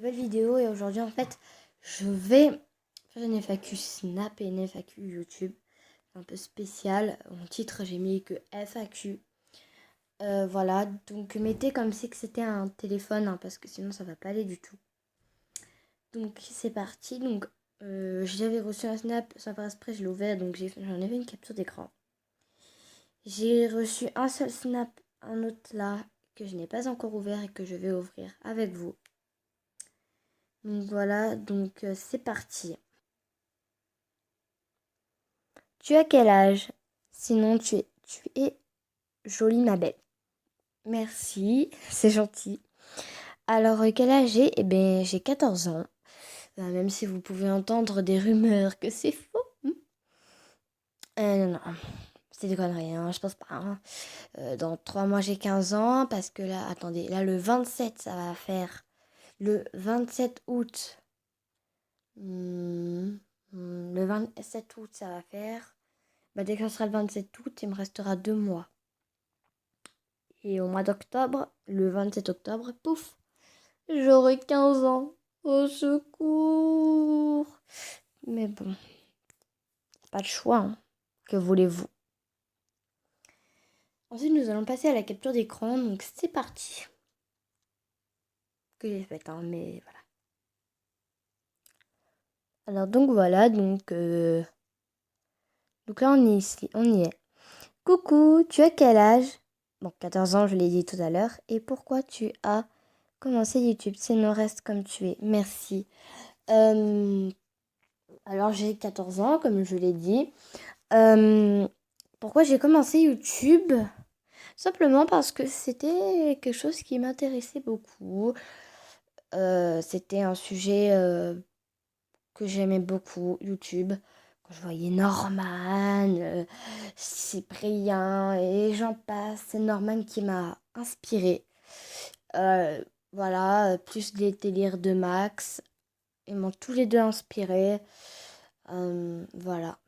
nouvelle vidéo et aujourd'hui en fait je vais faire une FAQ Snap et une FAQ YouTube un peu spéciale. En titre j'ai mis que FAQ. Voilà, donc mettez comme si que c'était un téléphone hein, parce que sinon ça va pas aller du tout. Donc c'est parti. Donc j'avais reçu un Snap sans faire exprès, je l'ai ouvert donc j'en ai fait une capture d'écran. J'ai reçu un seul Snap, un autre là que je n'ai pas encore ouvert et que je vais ouvrir avec vous. Donc voilà, donc c'est parti. Tu as quel âge? Sinon tu es jolie ma belle. Merci, c'est gentil. Alors quel âge j'ai? Eh bien j'ai 14 ans. Même si vous pouvez entendre des rumeurs que c'est faux. Non, c'est des conneries, hein, je pense pas. Hein. Dans 3 mois j'ai 15 ans parce que là, attendez, là le 27 ça va faire. Le 27 août. Le 27 août ça va faire. Dès que ce sera le 27 août, il me restera 2 mois. Et au mois d'octobre, le 27 octobre, pouf, j'aurai 15 ans. Au secours. Mais bon, pas le choix, hein. Que voulez-vous? Ensuite, nous allons passer à la capture d'écran. Donc, c'est parti. Que j'ai faite, hein, mais voilà. Alors, donc voilà. Donc là, on est ici. On y est. Coucou, tu as quel âge? Bon, 14 ans, je l'ai dit tout à l'heure. Et pourquoi tu as commencé YouTube? Sinon, reste comme tu es. Merci. Alors j'ai 14 ans, comme je l'ai dit. Pourquoi j'ai commencé YouTube? Simplement parce que c'était quelque chose qui m'intéressait beaucoup. C'était un sujet que j'aimais beaucoup, YouTube. Quand je voyais Norman, Cyprien et j'en passe, c'est Norman qui m'a inspirée. Voilà, plus les délires de Max. Ils m'ont tous les deux inspirés. Voilà.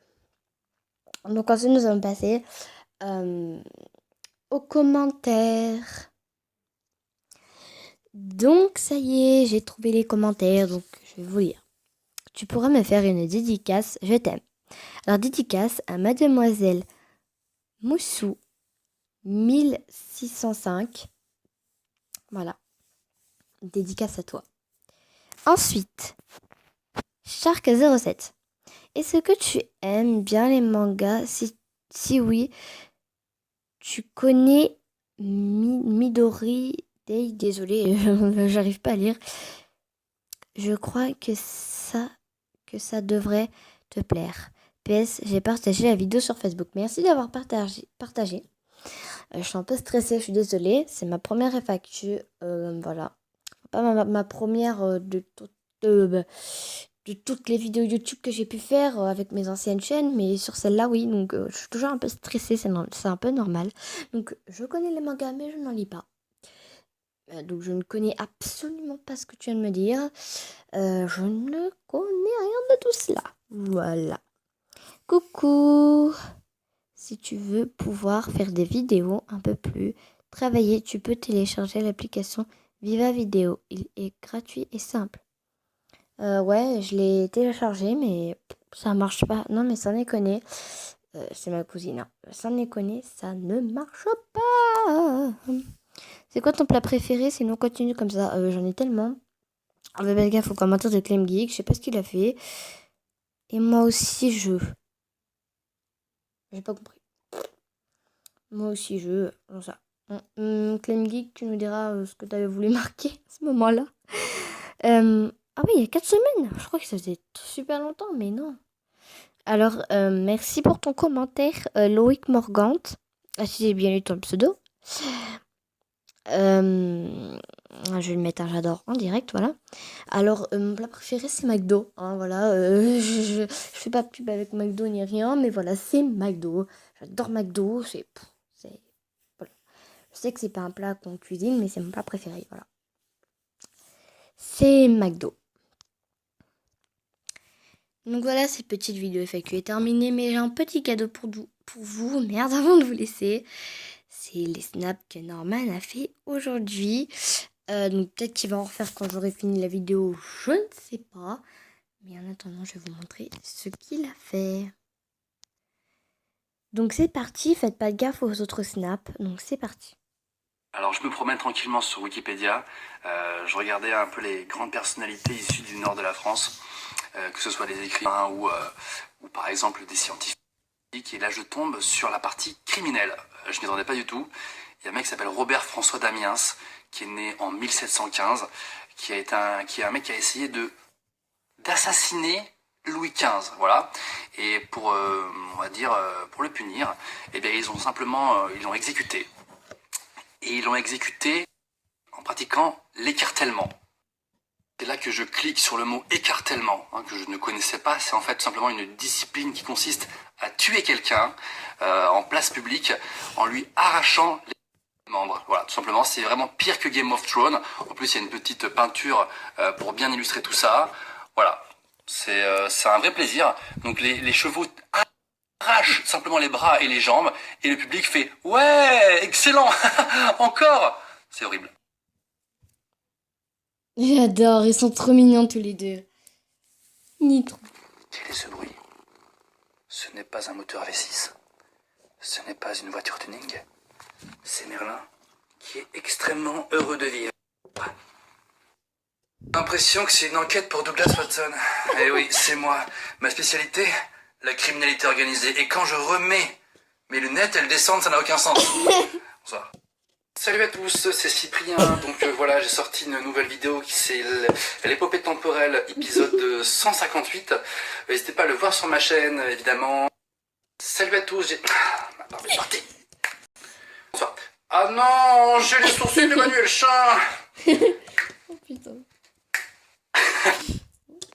Donc ensuite nous allons passer aux commentaires. Donc ça y est, j'ai trouvé les commentaires, donc je vais vous lire. Tu pourras me faire une dédicace, je t'aime. Alors dédicace à Mademoiselle Moussou 1605. Voilà. Dédicace à toi. Ensuite, Shark07. Est-ce que tu aimes bien les mangas? Si oui, tu connais Midori Day. Désolée, j'arrive pas à lire. Je crois que ça devrait te plaire. PS, j'ai partagé la vidéo sur Facebook. Merci d'avoir partagé. Je suis un peu stressée, je suis désolée. C'est ma première FAQ. Voilà. Pas ma première de toutes les vidéos YouTube que j'ai pu faire avec mes anciennes chaînes, mais sur celle-là, oui. Donc, je suis toujours un peu stressée, c'est un peu normal. Donc, je connais les mangas, mais je n'en lis pas. Donc, je ne connais absolument pas ce que tu viens de me dire. Je ne connais rien de tout cela. Voilà. Coucou. Si tu veux pouvoir faire des vidéos un peu plus travaillées, tu peux télécharger l'application Viva Vidéo. Il est gratuit et simple. Ouais, je l'ai téléchargé, mais ça marche pas. Non, mais sans déconner. C'est ma cousine. Hein. Sans déconner, ça ne marche pas. C'est quoi ton plat préféré? Sinon, continue comme ça. J'en ai tellement. Fais gaffe aux commentaires de Clem Geek. Je sais pas ce qu'il a fait. Et moi aussi, j'ai pas compris. Moi aussi, genre ça. Clem Geek, tu nous diras ce que tu avais voulu marquer à ce moment-là. Ah oui, il y a 4 semaines. Je crois que ça faisait super longtemps, mais non. Alors, merci pour ton commentaire, Loïc Morgante. Ah, si j'ai bien lu ton pseudo. Je vais le mettre un j'adore en direct, voilà. Alors, mon plat préféré, c'est McDo. Hein, voilà, je fais pas de pub avec McDo ni rien, mais voilà, c'est McDo. J'adore McDo. Voilà. Je sais que c'est pas un plat qu'on cuisine, mais c'est mon plat préféré, voilà. C'est McDo. Donc voilà, cette petite vidéo FAQ est terminée, mais j'ai un petit cadeau pour vous. Merde, avant de vous laisser. C'est les snaps que Norman a fait aujourd'hui. Donc peut-être qu'il va en refaire quand j'aurai fini la vidéo, je ne sais pas. Mais en attendant, je vais vous montrer ce qu'il a fait. Donc c'est parti, faites pas gaffe aux autres snaps. Donc c'est parti. Alors je me promène tranquillement sur Wikipédia, je regardais un peu les grandes personnalités issues du nord de la France, que ce soit des écrivains ou par exemple des scientifiques, et là je tombe sur la partie criminelle. Je m'y attendais pas du tout. Il y a un mec qui s'appelle Robert François Damiens, qui est né en 1715, qui est un mec qui a essayé d'assassiner Louis XV, voilà. Et pour, on va dire, pour le punir, eh bien ils l'ont exécuté. Et ils l'ont exécuté en pratiquant l'écartèlement. C'est là que je clique sur le mot écartèlement, que je ne connaissais pas. C'est en fait tout simplement une discipline qui consiste à tuer quelqu'un en place publique en lui arrachant les membres. Voilà, tout simplement, c'est vraiment pire que Game of Thrones. En plus, il y a une petite peinture pour bien illustrer tout ça. Voilà, c'est un vrai plaisir. Donc les chevaux arrachent simplement les bras et les jambes et le public fait « Ouais, excellent, encore !» C'est horrible. J'adore, ils sont trop mignons tous les deux. Ni trop. Quel est ce bruit? Ce n'est pas un moteur V6. Ce n'est pas une voiture tuning. C'est Merlin qui est extrêmement heureux de vivre. J'ai l'impression que c'est une enquête pour Douglas Watson. Eh oui, c'est moi. Ma spécialité, la criminalité organisée. Et quand je remets mes lunettes, elles descendent, ça n'a aucun sens. Bonsoir. Salut à tous, c'est Cyprien. Donc voilà, j'ai sorti une nouvelle vidéo qui c'est l'épopée temporelle, épisode 158. N'hésitez pas à le voir sur ma chaîne, évidemment. Salut à tous, j'ai... Ma barbe est partie. Bonsoir. Ah non, j'ai les sourcils d'Emmanuel Chin. Oh putain.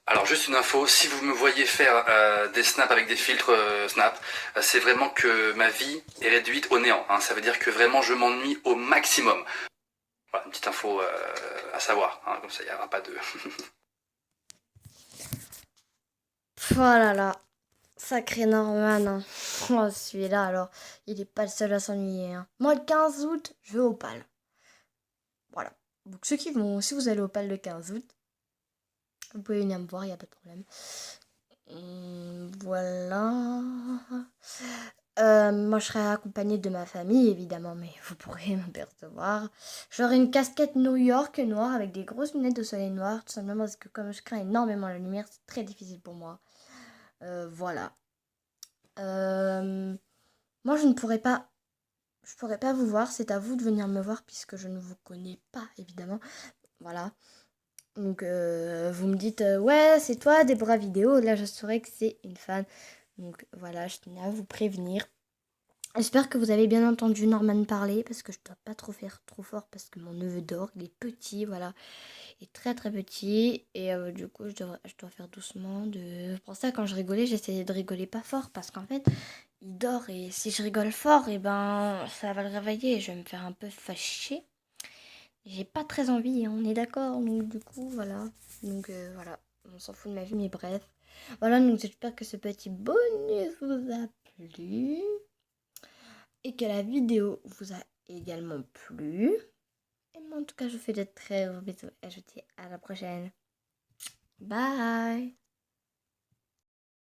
Alors juste une info, si vous me voyez faire des snaps avec des filtres snap, c'est vraiment que ma vie est réduite au néant. Ça veut dire que vraiment je m'ennuie au maximum. Voilà, une petite info à savoir, comme ça il n'y aura pas de... Oh là là. Sacré Norman. Hein. Oh, celui-là, alors, il est pas le seul à s'ennuyer. Hein. Moi, le 15 août, je vais au PAL. Voilà. Donc, ceux qui vont, si vous allez au PAL le 15 août, vous pouvez venir me voir, il n'y a pas de problème. Voilà. Moi, je serai accompagnée de ma famille, évidemment, mais vous pourrez m'apercevoir. J'aurai une casquette New York noire avec des grosses lunettes de soleil noir, tout simplement parce que comme je crains énormément la lumière, c'est très difficile pour moi. Voilà. Moi, je pourrais pas vous voir. C'est à vous de venir me voir puisque je ne vous connais pas, évidemment. Voilà. Donc, vous me dites, ouais, c'est toi, Déborah Vidéo. Là, je saurais que c'est une fan. Donc, voilà, je tenais à vous prévenir. J'espère que vous avez bien entendu Norman parler parce que je dois pas trop faire trop fort parce que mon neveu dort. Il est petit, voilà. Il est très très petit et du coup, je dois faire doucement. Pour ça, quand je rigolais, j'essayais de rigoler pas fort parce qu'en fait, il dort et si je rigole fort, et ben ça va le réveiller et je vais me faire un peu fâcher. J'ai pas très envie, hein, on est d'accord. Donc du coup, voilà. Donc voilà, on s'en fout de ma vie, mais bref. Voilà, donc j'espère que ce petit bonus vous a plu et que la vidéo vous a également plu. Et moi, en tout cas, je vous fais de très gros bisous et je vous dis à la prochaine. Bye!